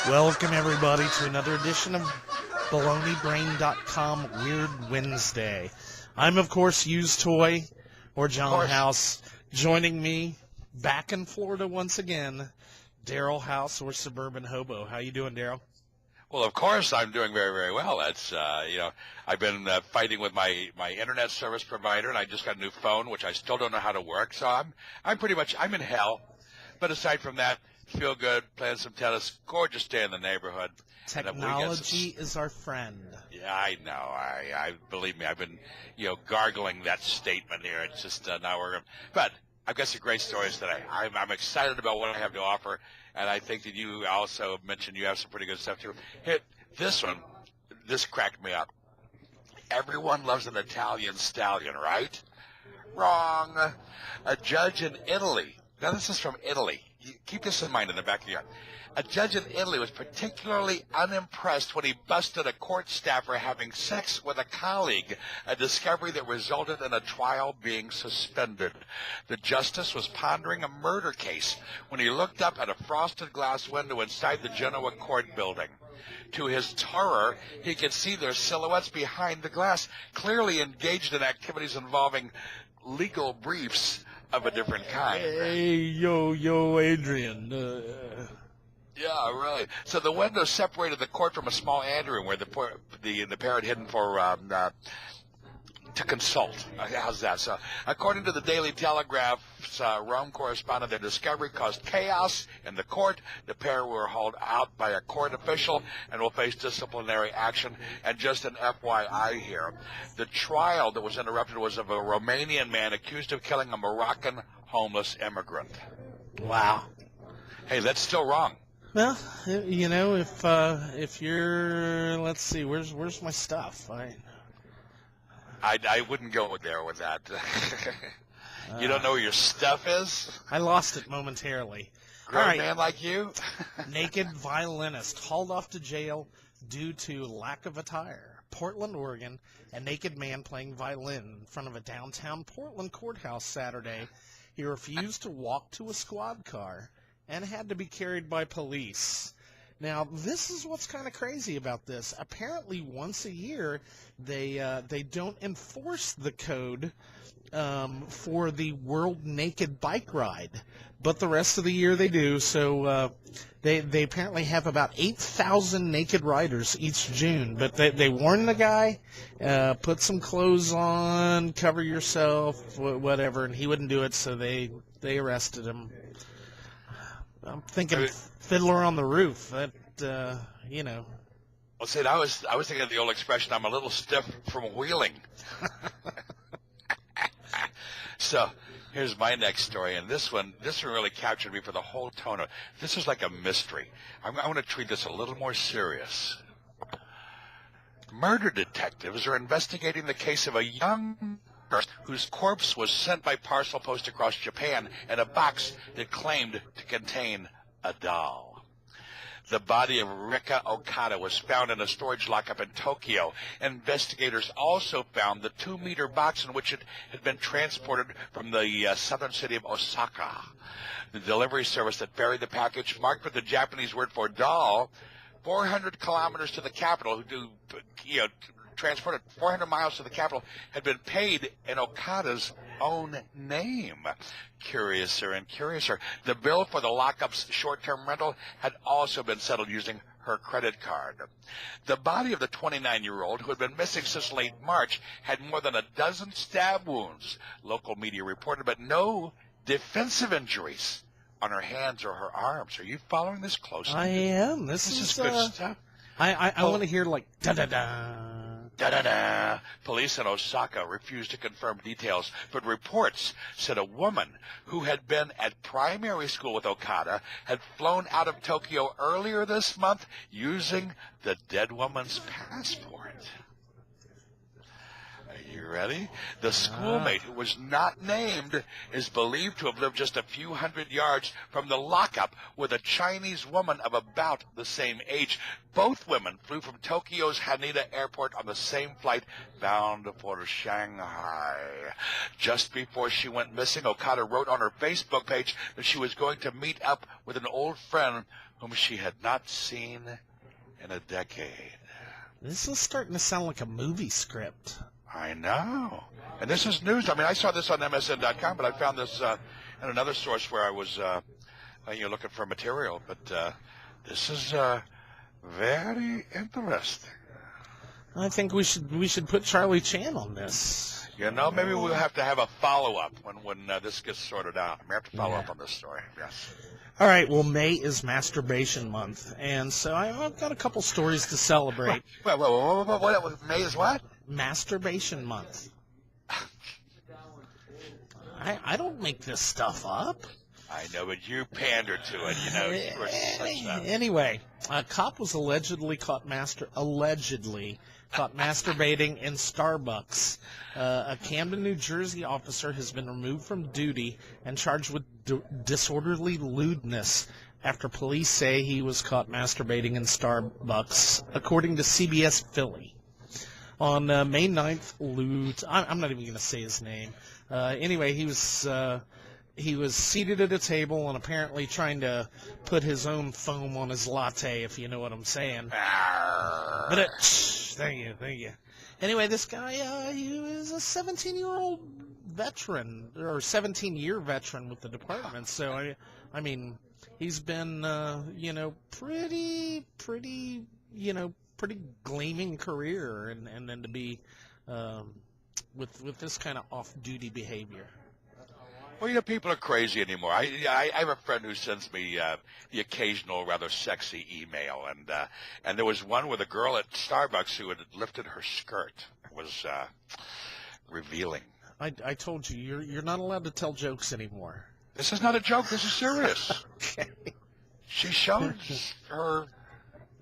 Welcome, everybody, to another edition of BaloneyBrain.com Weird Wednesday. I'm, of course, Used Toy, or John House. Joining me, back in Florida once again, Daryl House, or Suburban Hobo. How you doing, Daryl? Well, of course, I'm doing very, very well. That's, I've been fighting with my internet service provider, and I just got a new phone, which I still don't know how to work. So I'm in hell. But aside from that, feel good, playing some tennis, gorgeous day in the neighborhood. Technology is our friend. Yeah, I know. I believe me, I've been, gargling that statement here. It's just not working. But I've got some great stories today. I'm excited about what I have to offer, and I think that you also mentioned you have some pretty good stuff too. Here, this cracked me up. Everyone loves an Italian stallion, right? Wrong. A judge in Italy. Now, this is from Italy. Keep this in mind in the back of your head. A judge in Italy was particularly unimpressed when he busted a court staffer having sex with a colleague, a discovery that resulted in a trial being suspended. The justice was pondering a murder case when he looked up at a frosted glass window inside the Genoa court building. To his terror, he could see their silhouettes behind the glass, clearly engaged in activities involving legal briefs of a different kind. Hey, yo, Adrian. Yeah, really. So the window separated the court from a small anteroom where the pair had hidden to consult. How's that? So, according to the Daily Telegraph's Rome correspondent, their discovery caused chaos in the court. The pair were hauled out by a court official and will face disciplinary action. And just an FYI here, the trial that was interrupted was of a Romanian man accused of killing a Moroccan homeless immigrant. Wow. Hey, that's still wrong. Well, if you're, let's see, where's my stuff? I wouldn't go there with that. You don't know where your stuff is? I lost it momentarily. Grown man like you? Naked violinist hauled off to jail due to lack of attire. Portland, Oregon, a naked man playing violin in front of a downtown Portland courthouse Saturday. He refused to walk to a squad car and had to be carried by police. Now, this is what's kind of crazy about this. Apparently, once a year, they don't enforce the code for the World Naked Bike Ride, but the rest of the year they do. So they apparently have about 8,000 naked riders each June. But they warn the guy, put some clothes on, cover yourself, whatever, and he wouldn't do it. So they arrested him. I'm thinking Fiddler on the Roof. That Well, see, I was thinking of the old expression, I'm a little stiff from wheeling. So here's my next story, and this one really captured me for the whole tone of it. This is like a mystery. I want to treat this a little more serious. Murder detectives are investigating the case of a young person whose corpse was sent by parcel post across Japan in a box that claimed to contain a doll. The body of Rika Okada was found in a storage lockup in Tokyo. Investigators also found the 2-meter box in which it had been transported from the southern city of Osaka. The delivery service that buried the package, marked with the Japanese word for doll, 400 kilometers to the capital, transported 400 miles to the capital, had been paid in Okada's own name. Curiouser and curiouser, the bill for the lockup's short-term rental had also been settled using her credit card. The body of the 29-year-old, who had been missing since late March, had more than a dozen stab wounds, local media reported, but no defensive injuries on her hands or her arms. Are you following this closely? I am. This is good stuff. I want to hear like da-da-da. Da-da-da. Police in Osaka refused to confirm details, but reports said a woman who had been at primary school with Okada had flown out of Tokyo earlier this month using the dead woman's passport. Are you ready? The schoolmate, who was not named, is believed to have lived just a few hundred yards from the lockup with a Chinese woman of about the same age. Both women flew from Tokyo's Haneda Airport on the same flight bound for Shanghai. Just before she went missing, Okada wrote on her Facebook page that she was going to meet up with an old friend whom she had not seen in a decade. This is starting to sound like a movie script. I know. And this is news. I mean, I saw this on MSN.com, but I found this in another source where I was looking for material. But this is very interesting. I think we should put Charlie Chan on this. You know, maybe we'll have to have a follow-up when this gets sorted out. We have to follow up on this story. Yes. All right, well, May is Masturbation Month, and so I've got a couple stories to celebrate. What? May is what? Masturbation Month. I don't make this stuff up. I know, but you pander to it. You know, you were such a... Anyway, a cop was allegedly caught masturbating in Starbucks. A Camden, New Jersey officer has been removed from duty and charged with disorderly lewdness after police say he was caught masturbating in Starbucks, according to CBS Philly. On May 9th, I'm not even going to say his name. Anyway, he was seated at a table and apparently trying to put his own foam on his latte, if you know what I'm saying. But thank you. Anyway, this guy, he was a 17-year-old veteran, or 17-year veteran with the department. So, I mean, he's been, pretty gleaming career, and then to be with this kind of off-duty behavior. Well, you know, people are crazy anymore. I have a friend who sends me the occasional rather sexy email, and there was one with a girl at Starbucks who had lifted her skirt. It was revealing. I told you, you're not allowed to tell jokes anymore. This is not a joke. This is serious. Okay. She showed her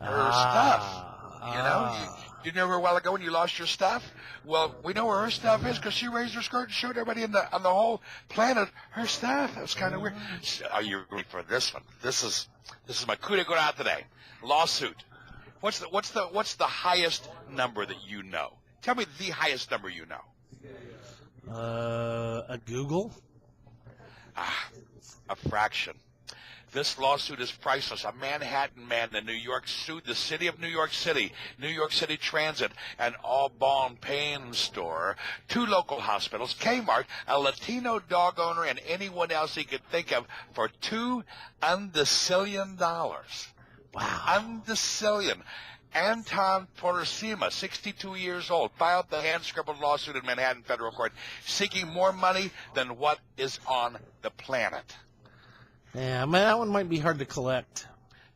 stuff. You know, you knew her a while ago when you lost your stuff. Well, we know where her stuff is because she raised her skirt and showed everybody on the whole planet her stuff. That was kind of weird. Are you ready for this one? This is my coup de grace today. Lawsuit. What's the highest number that you know? Tell me the highest number you know. A Google. A fraction. This lawsuit is priceless. A Manhattan man in New York sued the city of New York City, New York City Transit, an Aubon Pain store, 2 local hospitals, Kmart, a Latino dog owner, and anyone else he could think of for $2 undecillion. Wow. Undecillion. Anton Porcima, 62 years old, filed the hand-scribbled lawsuit in Manhattan Federal Court, seeking more money than what is on the planet. Yeah, that one might be hard to collect.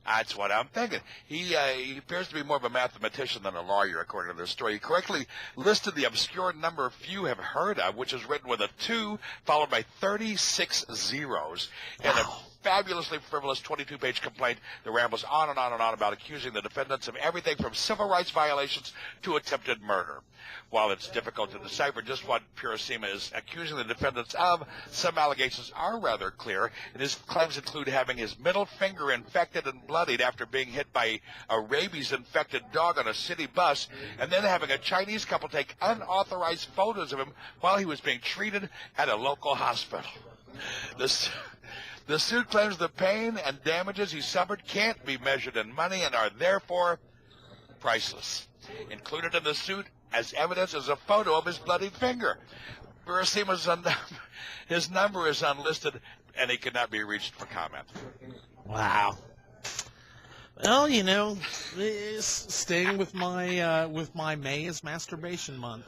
That's what I'm thinking. He appears to be more of a mathematician than a lawyer, according to this story. He correctly listed the obscure number few have heard of, which is written with a 2 followed by 36 zeros, and a fabulously frivolous 22-page complaint that rambles on and on and on about accusing the defendants of everything from civil rights violations to attempted murder. While it's difficult to decipher just what Porcima is accusing the defendants of, some allegations are rather clear, and his claims include having his middle finger infected and bloodied after being hit by a rabies-infected dog on a city bus, and then having a Chinese couple take unauthorized photos of him while he was being treated at a local hospital. The suit claims the pain and damages he suffered can't be measured in money and are therefore priceless. Included in the suit as evidence is a photo of his bloodied finger. Porcima's his number is unlisted, and he cannot be reached for comment. Wow. Well, you know, staying with my May is Masturbation Month.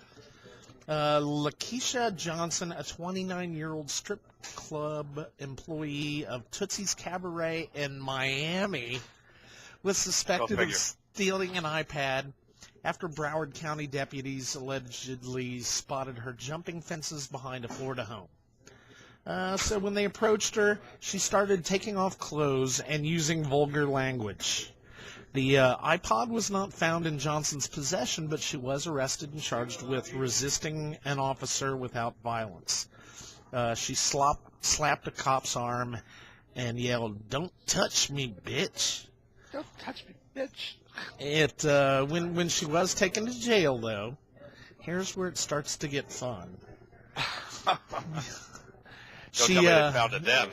Lakeisha Johnson, a 29-year-old strip club employee of Tootsie's Cabaret in Miami, was suspected of stealing an iPad after Broward County deputies allegedly spotted her jumping fences behind a Florida home. So when they approached her, she started taking off clothes and using vulgar language. The iPod was not found in Johnson's possession, but she was arrested and charged with resisting an officer without violence. She slapped a cop's arm and yelled, "Don't touch me, bitch." Don't touch me, bitch. When she was taken to jail, though, here's where it starts to get fun. Don't tell me they found it then.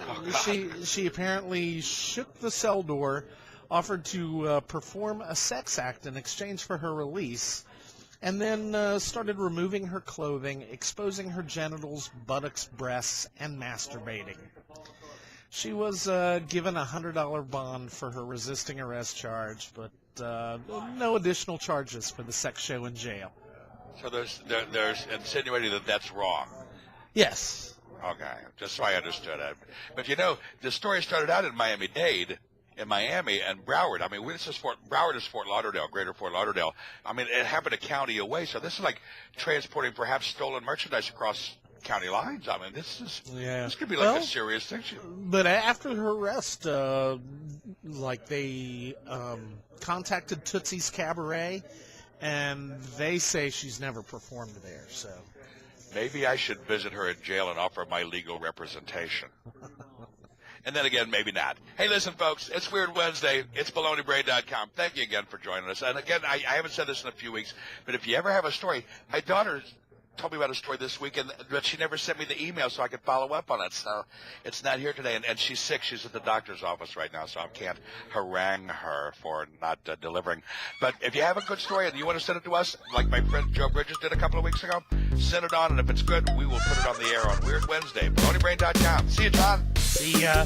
She apparently shook the cell door offered to perform a sex act in exchange for her release, and then started removing her clothing, exposing her genitals, buttocks, breasts, and masturbating. She was given a $100 bond for her resisting arrest charge, but no additional charges for the sex show in jail. So there's insinuating that that's wrong. Yes. Okay, just so I understood it. But you know, the story started out in Miami-Dade, in Miami, and Broward. I mean, Broward is Fort Lauderdale, Greater Fort Lauderdale. I mean, it happened a county away, so this is like transporting perhaps stolen merchandise across county lines. I mean, this could be like a serious thing. But after her arrest, they contacted Tootsie's Cabaret, and they say she's never performed there, so... Maybe I should visit her in jail and offer my legal representation. And then again, maybe not. Hey, listen, folks, it's Weird Wednesday. It's baloneybrain.com. Thank you again for joining us. And again, I haven't said this in a few weeks, but if you ever have a story, my daughter told me about a story this week, but she never sent me the email so I could follow up on it. So it's not here today, and she's sick. She's at the doctor's office right now, so I can't harangue her for not delivering. But if you have a good story and you want to send it to us, like my friend Joe Bridges did a couple of weeks ago, send it on, and if it's good, we will put it on the air on Weird Wednesday. baloneybrain.com. See you, John. See ya.